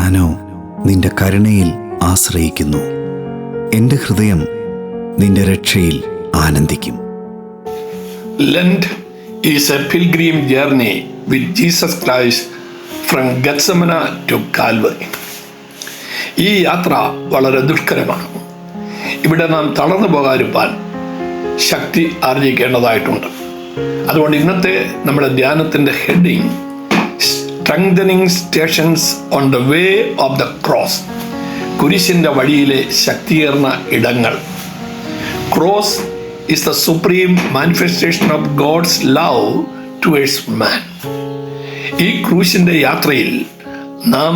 ഞാനോ നിന്റെ കരുണയിൽ ആശ്രയിക്കുന്നു. എൻ്റെ ഹൃദയം നിന്റെ രക്ഷയിൽ ആനന്ദിക്കും. Lent is a pilgrim journey with Jesus Christ from Gethsemane to Calvary. ഈ യാത്ര വളരെ ദുഷ്കരമാണ്. ഇവിടെ നാം തളർന്നു പോകാതിരിക്കാൻ ശക്തി ആർജിക്കേണ്ടതായിട്ടുണ്ട്. അതുകൊണ്ട് ഇന്നത്തെ നമ്മുടെ ധ്യാനത്തിൻ്റെ heading strengthening stations on the way of the cross. കുരിശിൻ്റെ വഴിയിലെ ശക്തിയേർന്ന ഇടങ്ങൾ. Cross is the supreme manifestation of God's love towards man. ഈ ക്രൂശിൻ്റെ യാത്രയിൽ നാം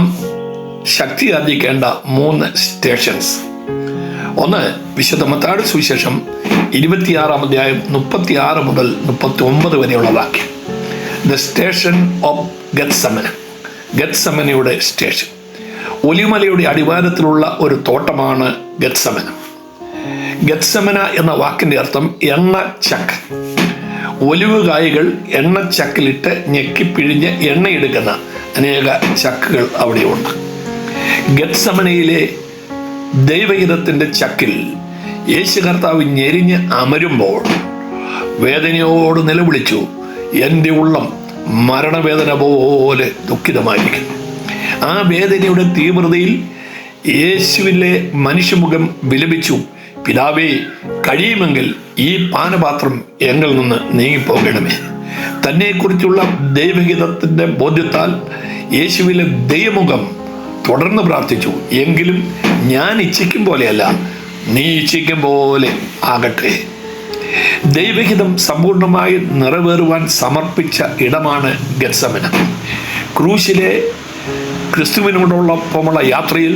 ശക്തി ആർജിക്കേണ്ട 3 സ്റ്റേഷൻസ്. ഒന്ന്, വിശുദ്ധ മത്തായിയുടെ സുവിശേഷം 26-ാം അധ്യായം 36 മുതൽ 39 വരെയുള്ള വാക്യം. The station of Gethsemane. ഗെത്സമനയുടെ സ്റ്റേഷൻ. ഒലിമലയുടെ അടിവാരത്തിലുള്ള ഒരു തോട്ടമാണ് ഗെത്സമന. ഗെത്സമന എന്ന വാക്കിൻ്റെ അർത്ഥം എണ്ണച്ചക്ക്. ഒലിവ് കായ്കൾ എണ്ണച്ചക്കിലിട്ട് ഞെക്കിപ്പിഴിഞ്ഞ് എണ്ണയെടുക്കുന്ന അനേക ചക്കുകൾ അവിടെയുണ്ട്. ഗെത്സമനയിലെ ദൈവഹിതത്തിൻ്റെ ചക്കിൽ യേശു കർത്താവ് ഞെരിഞ്ഞ് അമരുമ്പോൾ വേദനയോട് നിലവിളിച്ചു, എൻ്റെ ഉള്ളം മരണവേദന പോലെ ദുഃഖിതമായിരിക്കുന്നു. ആ വേദനയുടെ തീവ്രതയിൽ യേശുവിലെ മനുഷ്യമുഖം വിലപിച്ചു, പിതാവേ, കഴിയുമെങ്കിൽ ഈ പാനപാത്രം എങ്കിൽ നിന്ന് നീങ്ങിപ്പോകണമേ. തന്നെക്കുറിച്ചുള്ള ദൈവഹിതത്തിൻ്റെ ബോധ്യത്താൽ യേശുവിലെ ദൈവമുഖം തുടർന്ന് പ്രാർത്ഥിച്ചു, എങ്കിലും ഞാൻ ഇച്ഛിക്കും പോലെയല്ല, നീ ഇച്ഛിക്കും പോലെ ആകട്ടെ. ദൈവഹിതം സമ്പൂർണമായി നിറവേറുവാൻ സമർപ്പിച്ച ഇടമാണ് ഗെത്സമന. ക്രൂശിലെ ക്രിസ്തുവിനോടൊപ്പമുള്ള യാത്രയിൽ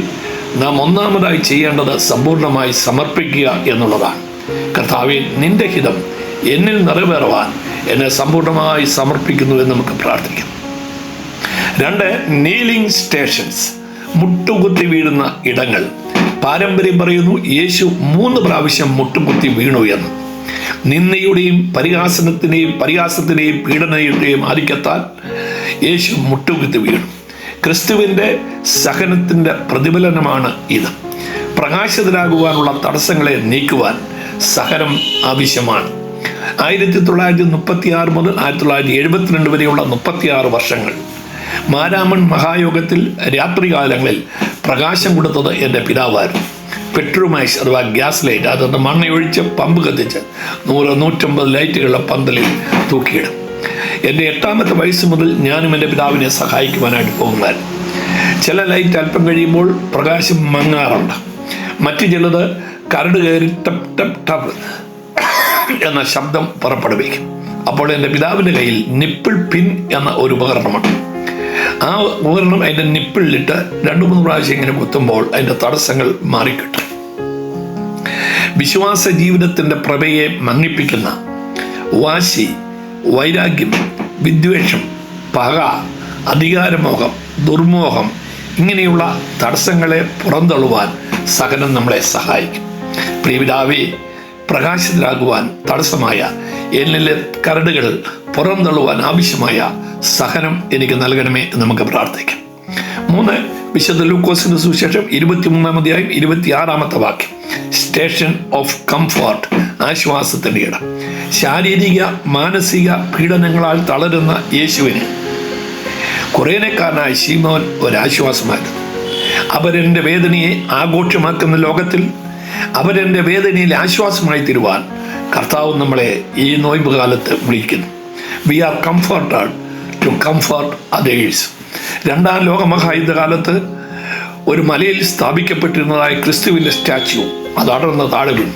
നാം ഒന്നാമതായി ചെയ്യേണ്ടത് സമ്പൂർണമായി സമർപ്പിക്കുക എന്നുള്ളതാണ്. കർത്താവേ, നിന്റെ ഹിതം എന്നിൽ നിറവേറുവാൻ എന്നെ സമ്പൂർണമായി സമർപ്പിക്കുന്നു എന്ന് നമുക്ക് പ്രാർത്ഥിക്കാം. 2, നീലിംഗ് സ്റ്റേഷൻസ്. മുട്ടുകുത്തി വീഴുന്ന ഇടങ്ങൾ. പാരമ്പര്യം പറയുന്നു യേശു 3 പ്രാവശ്യം മുട്ടുകുത്തി വീണു എന്ന്. നിന്ദയുടെയും പരിഹാസത്തിൻ്റെയും പീഡനയുടെയും ആധിക്യത്താൽ യേശു മുട്ടുകുത്തി വീണു. ക്രിസ്തുവിൻ്റെ സഹനത്തിൻ്റെ പ്രതിഫലനമാണ് ഇത്. പ്രകാശിതരാകുവാനുള്ള തടസ്സങ്ങളെ നീക്കുവാൻ സഹനം ആവശ്യമാണ്. 1936 മുതൽ 1972 വരെയുള്ള 36 വർഷങ്ങൾ മാരാമൺ മഹായോഗത്തിൽ രാത്രികാലങ്ങളിൽ പ്രകാശം കൊടുത്തത് എൻ്റെ പിതാവായിരുന്നു. പെട്രോമാക്സ് അഥവാ ഗ്യാസ് ലൈറ്റ്, അതൊന്ന് മണ്ണയൊഴിച്ച് പമ്പ് കത്തിച്ച് 100-150 ലൈറ്റുകളുടെ പന്തലിൽ തൂക്കിയിടും. എൻ്റെ 8ാമത്തെ വയസ്സ് മുതൽ ഞാനും എൻ്റെ പിതാവിനെ സഹായിക്കുവാനായിട്ട് പോകുമായിരുന്നു. ചില ലൈറ്റ് അല്പം കഴിയുമ്പോൾ പ്രകാശം മങ്ങാറുണ്ട്. മറ്റു ചിലത് കരട് കയറി ടപ് ടപ് ടപ് എന്ന ശബ്ദം പുറപ്പെടുവിക്കും. അപ്പോൾ എൻ്റെ പിതാവിൻ്റെ കയ്യിൽ നിപ്പിൾ പിൻ എന്ന ഒരു ഉപകരണമാണ്. ആ ഉപകരണം അതിൻ്റെ നിപ്പിളിലിട്ട് 2-3 പ്രാവശ്യം ഇങ്ങനെ കുത്തുമ്പോൾ അതിൻ്റെ തടസ്സങ്ങൾ മാറിക്കിട്ടും. വിശ്വാസ ജീവിതത്തിൻ്റെ പ്രഭയെ മങ്ങിപ്പിക്കുന്ന വാശി, വൈരാഗ്യം, വിദ്വേഷം, പക, അധികാരമോഹം, ദുർമോഹം ഇങ്ങനെയുള്ള തടസ്സങ്ങളെ പുറന്തള്ളുവാൻ സഹനം നമ്മളെ സഹായിക്കും. പ്രിയപിതാവേ, പ്രകാശിതരാകുവാൻ തടസ്സമായ എന്നിലെ കരടുകൾ പുറന്തള്ളുവാൻ ആവശ്യമായ സഹനം എനിക്ക് നൽകണമേ എന്ന് നമുക്ക് പ്രാർത്ഥിക്കാം. 3, വിശുദ്ധ ലൂക്കോസിന്റെ സുവിശേഷം 23-ാം അധ്യായം 26-ാമത്തെ വാക്യം. Station of comfort. ആശ്വാസത്തിൻ്റെ ഇടം. ശാരീരിക മാനസിക പീഡനങ്ങളാൽ തളരുന്ന യേശുവിന് കുറേനക്കാരനായ ശീമോൻ ഒരാശ്വാസമായിരുന്നു. അവരെൻ്റെ വേദനയെ ആഘോഷമാക്കുന്ന ലോകത്തിൽ അവരെൻ്റെ വേദനയിൽ ആശ്വാസമായി തീരുവാൻ കർത്താവ് നമ്മളെ ഈ നോയമ്പ് കാലത്ത് വിളിക്കുന്നു. We are comforted to comfort others. 2ാം ലോകമഹായുദ്ധകാലത്ത് ഒരു മലയിൽ സ്ഥാപിക്കപ്പെട്ടിരുന്നതായ ക്രിസ്തുവിൻ്റെ സ്റ്റാച്യു അത് അടർന്ന് താഴെ വീണു.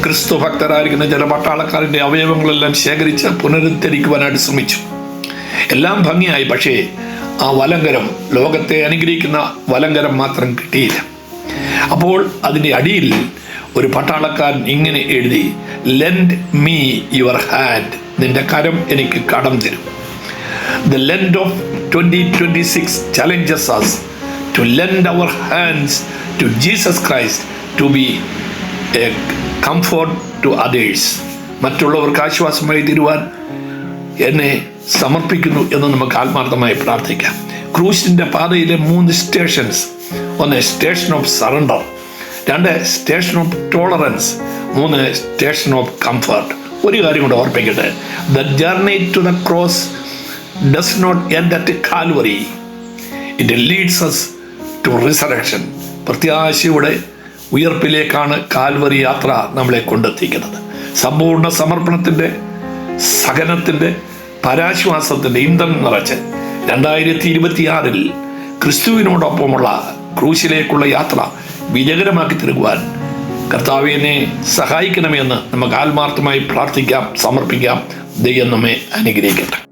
ക്രിസ്തു ഭക്തരായിരിക്കുന്ന ചില പട്ടാളക്കാരൻ്റെ അവയവങ്ങളെല്ലാം ശേഖരിച്ച് പുനരുദ്ധരിക്കുവാനായിട്ട് ശ്രമിച്ചു. എല്ലാം ഭംഗിയായി, പക്ഷേ ആ വലങ്കരം, ലോകത്തെ അനുഗ്രഹിക്കുന്ന വലങ്കരം മാത്രം കിട്ടിയില്ല. അപ്പോൾ അതിൻ്റെ അടിയിൽ ഒരു പട്ടാളക്കാരൻ ഇങ്ങനെ എഴുതി, ലെൻഡ് മീ യുവർ ഹാൻഡ്. നിന്റെ കരം എനിക്ക് കടം തരും. The Lent of 2026 challenges us to lend our hands to Jesus Christ to be a comfort to others. മറ്റുള്ളവർക്ക് ആശ്വാസമായി തീരുവാൻ എന്നെ സമർപ്പിക്കുന്നു എന്ന് നമുക്ക് ആത്മാർത്ഥമായി പ്രാർത്ഥിക്കാം. ക്രൂശിൻ്റെ പാതയിലെ 3 സ്റ്റേഷൻസ്. ഒന്ന് station of surrender, 2 station of tolerance, 3 station of comfort. ഒരു കാര്യം കൂടെ ഓർപ്പിക്കട്ടെ, the journey to the cross does not end at Calvary, it leads us to resurrection. പ്രത്യാശയുടെ ഉയർപ്പിലേക്കാണ് കാൽവറി യാത്ര നമ്മളെ കൊണ്ടെത്തിക്കുന്നത്. സമ്പൂർണ്ണ സമർപ്പണത്തിൻ്റെ, സഹനത്തിൻ്റെ, പരാശ്വാസത്തിൻ്റെ ഇന്ധനം നിറച്ച് 2026 ക്രിസ്തുവിനോടൊപ്പമുള്ള ക്രൂശിലേക്കുള്ള യാത്ര വിജയകരമാക്കി തീർക്കുവാൻ കർത്താവിനെ സഹായിക്കണമെന്ന് നമുക്ക് ആത്മാർത്ഥമായി പ്രാർത്ഥിക്കാം, സമർപ്പിക്കാം. ദൈവം നമ്മെ അനുഗ്രഹിക്കട്ടെ.